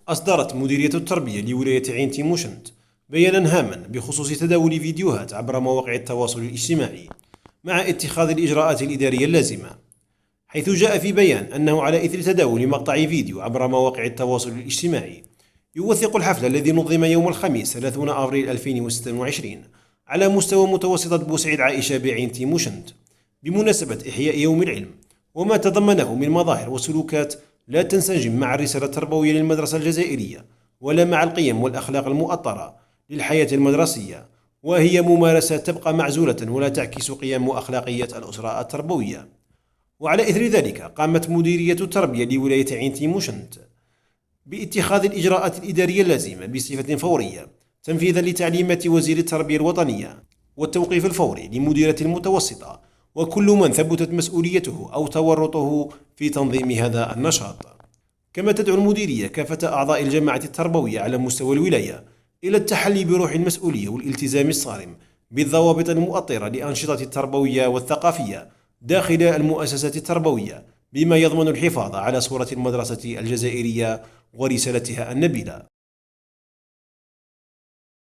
أصدرت مديرية التربية لولاية عين تيموشنت بيانا هاما بخصوص تداول فيديوهات عبر مواقع التواصل الاجتماعي مع اتخاذ الإجراءات الإدارية اللازمة، حيث جاء في بيان أنه على إثر تداول مقطع فيديو عبر مواقع التواصل الاجتماعي يوثق الحفل الذي نظم يوم الخميس 30 أبريل 2026 على مستوى متوسطة بوسعيد عائشة بعين تيموشنت بمناسبة إحياء يوم العلم، وما تضمنه من مظاهر وسلوكات لا تنسجم مع الرسالة التربوية للمدرسة الجزائرية ولا مع القيم والأخلاق المؤطرة للحياة المدرسية، وهي ممارسات تبقى معزولة ولا تعكس قيم وأخلاقيات الأسرة التربوية. وعلى إثر ذلك قامت مديرية التربية لولاية عين تيموشنت باتخاذ الإجراءات الإدارية اللازمة بصفة فورية تنفيذا لتعليمات وزير التربية الوطنية، والتوقيف الفوري لمديرة المتوسطة وكل من ثبتت مسؤوليته أو تورطه في تنظيم هذا النشاط. كما تدعو المديرية كافة أعضاء الجماعة التربوية على مستوى الولاية إلى التحلي بروح المسؤولية والالتزام الصارم بالضوابط المؤطرة لأنشطة التربوية والثقافية داخل المؤسسات التربوية، بما يضمن الحفاظ على صورة المدرسة الجزائرية ورسالتها النبيلة.